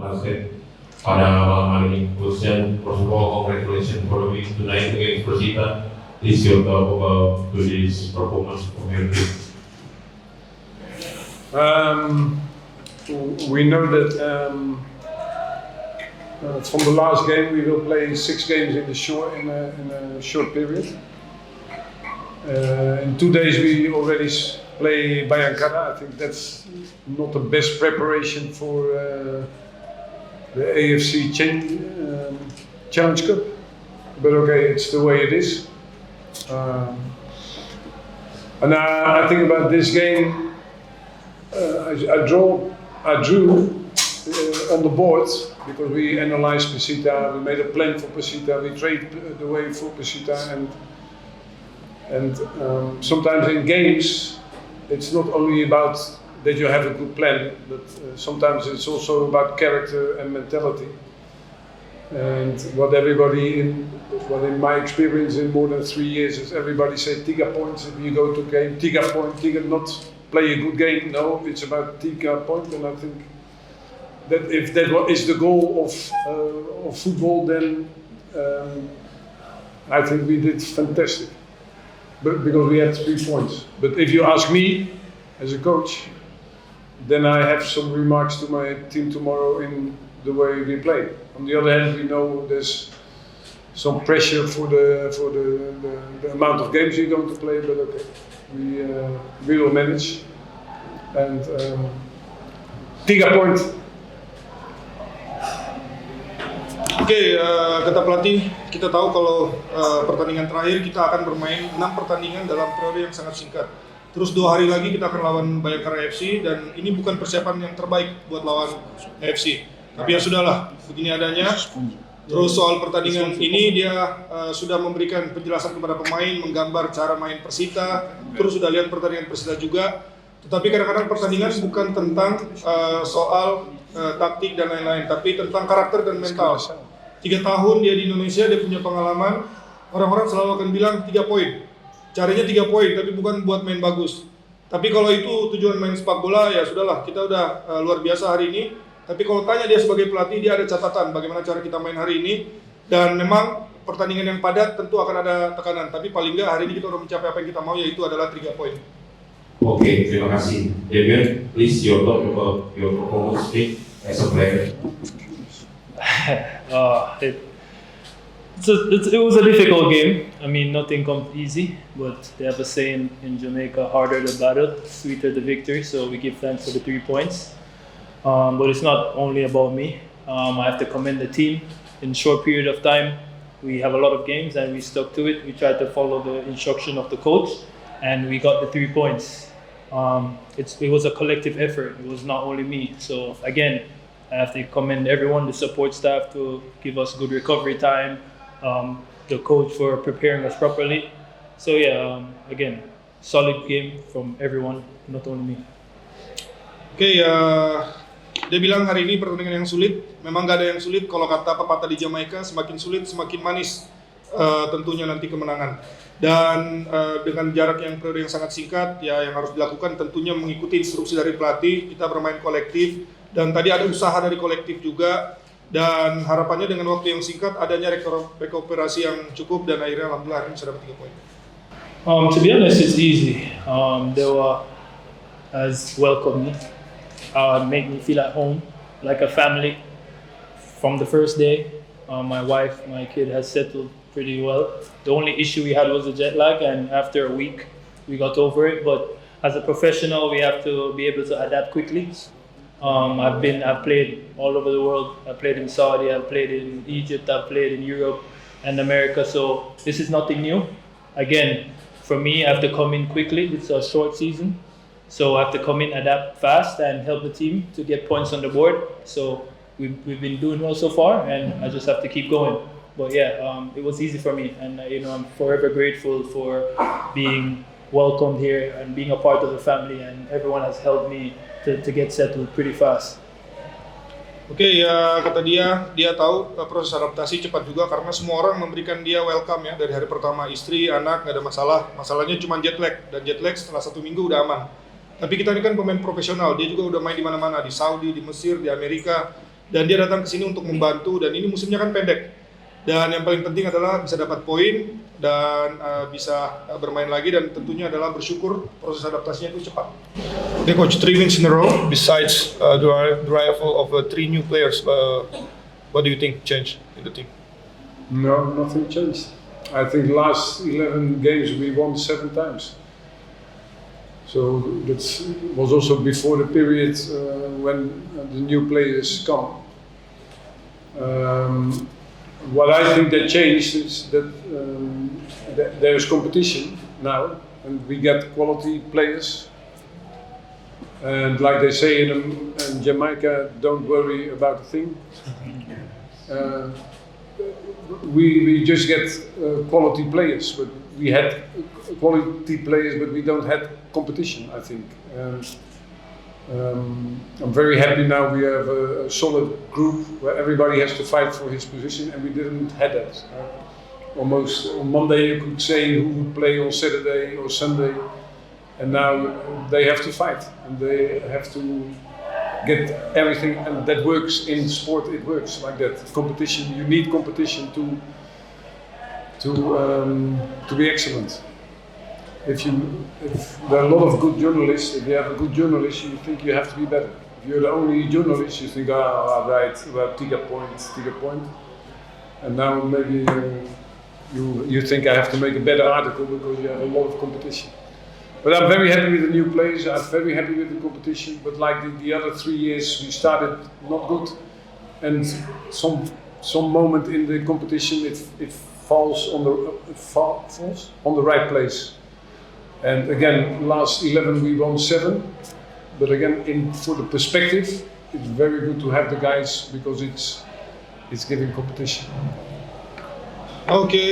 basket pada malam hari ini. Khususnya, first of all, congratulations for the win tonight against Persita. This is your talk about today's performance from your team. We know that from the last game we will play 6 games in a short period. In 2 days we already play Bayangkara. I think that's not the best preparation for the AFC Challenge Cup, but okay, it's the way it is. And I think about this game, I drew on the board because we analyzed Pesita, we made a plan for Pesita, we traded the way for Pesita, and sometimes in games it's not only about that you have a good plan, but sometimes it's also about character and mentality. And what in my experience in more than 3 years is everybody say Tiga points if you go to game, Tiga point, Tiga not play a good game. No, it's about Tiga point, and I think that if that is the goal of football, then I think we did fantastic. But because we had 3 points. But if you ask me as a coach, then I have some remarks to my team tomorrow in the way we play. On the other hand, we know there's some pressure for the amount of games you're going to play, but okay, we will manage. And 3 points. Oke, kata pelatih, kita tahu kalau pertandingan terakhir kita akan bermain 6 pertandingan dalam periode yang sangat singkat. Terus 2 hari lagi kita akan lawan Bayangkara FC, dan ini bukan persiapan yang terbaik buat lawan FC. Tapi ya sudahlah, begini adanya. Terus soal pertandingan ini dia sudah memberikan penjelasan kepada pemain, menggambar cara main Persita, terus sudah lihat pertandingan Persita juga. Tetapi kadang-kadang pertandingan bukan tentang soal taktik dan lain-lain, tapi tentang karakter dan mental. 3 tahun dia di Indonesia, dia punya pengalaman. Orang-orang selalu akan bilang 3 poin. Carinya 3 poin, tapi bukan buat main bagus. Tapi kalau itu tujuan main sepak bola, ya sudahlah, kita udah luar biasa hari ini. Tapi kalau tanya dia sebagai pelatih, dia ada catatan bagaimana cara kita main hari ini. Dan memang pertandingan yang padat tentu akan ada tekanan. Tapi paling nggak hari ini kita udah mencapai apa yang kita mau, yaitu adalah 3 poin. Oke, terima kasih. Demian, please your talk about your performance as a player. It was a difficult game. I mean, nothing comes easy, but they have a saying in Jamaica, harder the battle, sweeter the victory, so we give thanks for the 3 points. But it's not only about me. I have to commend the team. In a short period of time, we have a lot of games and we stuck to it. We tried to follow the instruction of the coach and we got the 3 points. It was a collective effort. It was not only me. So again, I have to commend everyone, the support staff to give us good recovery time, the coach for preparing us properly. So yeah, again, solid game from everyone, not only me. Oke, dia bilang hari ini pertandingan yang sulit. Memang gak ada yang sulit. Kalau kata pepatah di Jamaika, semakin sulit semakin manis tentunya nanti kemenangan. Dan dengan jarak yang periode yang sangat singkat, ya yang harus dilakukan tentunya mengikuti instruksi dari pelatih. Kita bermain kolektif dan tadi ada usaha dari kolektif juga. Dan harapannya dengan waktu yang singkat adanya rekuperasi yang cukup dan akhirnya alhamdulillah bisa dapat 3 poin. To be honest, it's easy. They were as welcome me, make me feel at home, like a family. From the first day, my wife, my kid has settled pretty well. The only issue we had was the jet lag, and after a week, we got over it. But as a professional, we have to be able to adapt quickly. I've played all over the world. I played in Saudi, I've played in Egypt, I've played in Europe and America. So this is nothing new. Again, for me, I have to come in quickly. It's a short season. So I have to come in, adapt fast and help the team to get points on the board. So we've been doing well so far and I just have to keep going. But yeah, it was easy for me and I'm forever grateful for being welcomed here and being a part of the family, and everyone has helped me to get settled pretty fast. Oke, ya kata dia tahu proses adaptasi cepat juga karena semua orang memberikan dia welcome ya dari hari pertama, istri, anak, nggak ada masalah. Masalahnya cuma jet lag, dan jet lag setelah 1 minggu udah aman. Tapi kita ini kan pemain profesional, dia juga udah main di mana-mana, di Saudi, di Mesir, di Amerika, dan dia datang ke sini untuk membantu, dan ini musimnya kan pendek. Dan yang paling penting adalah bisa dapat poin dan bisa bermain lagi, dan tentunya adalah bersyukur proses adaptasinya itu cepat. Okay, coach, 3 wins in a row besides the arrival of 3 new players. What do you think changed in the team? No, nothing changed. I think last 11 games we won 7 times. So that was also before the period when the new players come. What I think that changed is that there is competition now, and we get quality players. And like they say in Jamaica, don't worry about a thing. We just get quality players, but we had quality players, but we don't have competition, I think. I'm very happy now we have a solid group where everybody has to fight for his position, and we didn't have that. Almost on Monday you could say who would play on Saturday or Sunday, and now they have to fight, and they have to get everything, and that works in sport. It works like that. Competition, you need competition to be excellent. If there are a lot of good journalists, if you have a good journalist, you think you have to be better. If you're the only journalist, you think, right, about 3 points, and now maybe you think I have to make a better article because you have a lot of competition. But I'm very happy with the new players. I'm very happy with the competition. But like the other 3 years, we started not good, and some moment in the competition it falls on the right place. And again, last 11 we won 7. But again, for the perspective, it's very good to have the guys because it's giving competition. Oke,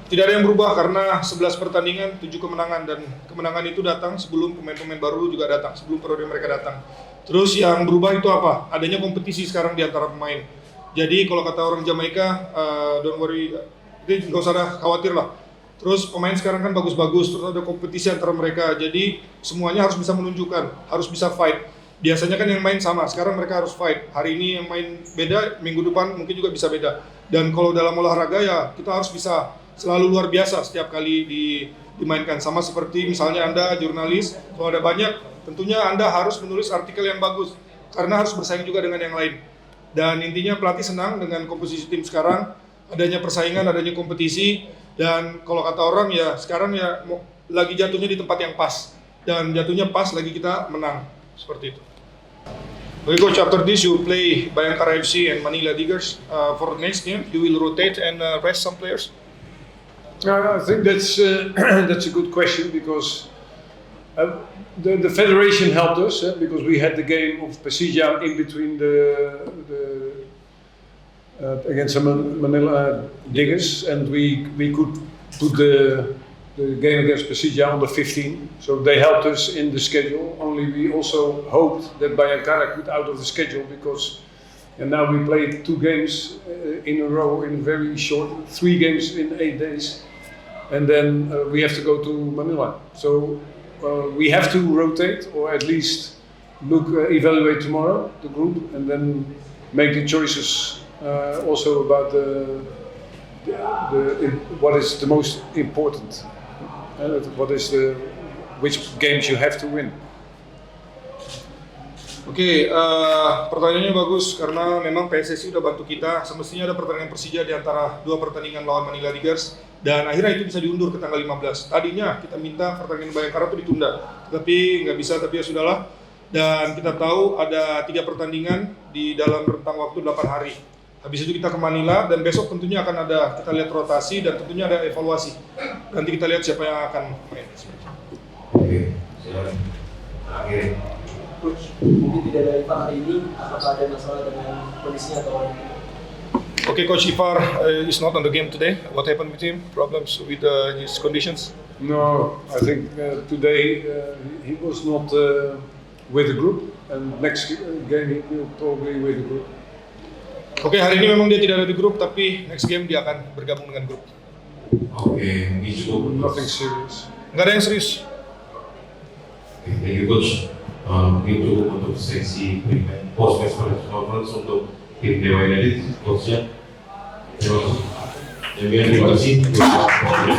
tidak ada yang berubah karena 11 pertandingan, 7 kemenangan, dan kemenangan itu datang sebelum pemain-pemain baru juga datang, sebelum periode mereka datang. Terus yang berubah itu apa? Adanya kompetisi sekarang di antara pemain. Jadi kalau kata orang Jamaika, don't worry, nggak usah khawatir lah. Terus pemain sekarang kan bagus-bagus, terus ada kompetisi antara mereka. Jadi semuanya harus bisa menunjukkan, harus bisa fight. Biasanya kan yang main sama, sekarang mereka harus fight. Hari ini yang main beda, minggu depan mungkin juga bisa beda. Dan kalau dalam olahraga ya kita harus bisa selalu luar biasa setiap kali dimainkan. Sama seperti misalnya Anda jurnalis, kalau ada banyak, tentunya Anda harus menulis artikel yang bagus. Karena harus bersaing juga dengan yang lain. Dan intinya pelatih senang dengan komposisi tim sekarang, adanya persaingan, adanya kompetisi. Dan kalau kata orang ya sekarang ya lagi jatuhnya di tempat yang pas. Dan jatuhnya pas lagi kita menang. Seperti itu. Okay, coach, after this you play Bayangkara FC and Manila Diggers. For the next game, you will rotate and rest some players? I think that's a good question because the federation helped us because we had the game of Persija in between against the Manila Diggers, and we could put the game against Persija on the 15th. So they helped us in the schedule. Only we also hoped that Bayangkara could out of the schedule because now we played 2 games in a row in very short, 3 games in 8 days, and then we have to go to Manila. So we have to rotate or at least evaluate tomorrow the group and then make the choices. Also about what is the most important, which games you have to win. Oke, pertanyaannya bagus karena memang PSSI udah bantu kita. Semestinya ada pertandingan Persija di antara 2 pertandingan lawan Manila Diggers dan akhirnya itu bisa diundur ke tanggal 15. Tadinya kita minta pertandingan Bayangkara itu ditunda, tapi nggak bisa, tapi ya sudahlah. Dan kita tahu ada 3 pertandingan di dalam rentang waktu 8 hari. Habis itu kita ke Manila dan besok tentunya akan ada, kita lihat rotasi dan tentunya ada evaluasi. Nanti kita lihat siapa yang akan main. Oke, silakan. Akhir. Coach, mungkin tidak ada Ivar hari ini, apakah ada masalah dengan kondisinya atau? Okay, Coach Ivar is not on the game today. What happened with him? Problems with his conditions? No, I think today he was not with the group, and next game he will probably with the group. Oke, hari ini memang dia tidak ada di grup, tapi next game dia akan bergabung dengan grup. Oke, mungkin cukup. Nothing serious. Nggak ada yang serius. Thank you, Coach. mungkin cukup untuk sesi post match conference untuk tim Dewa United, coachnya. Terima kasih. Terima kasih.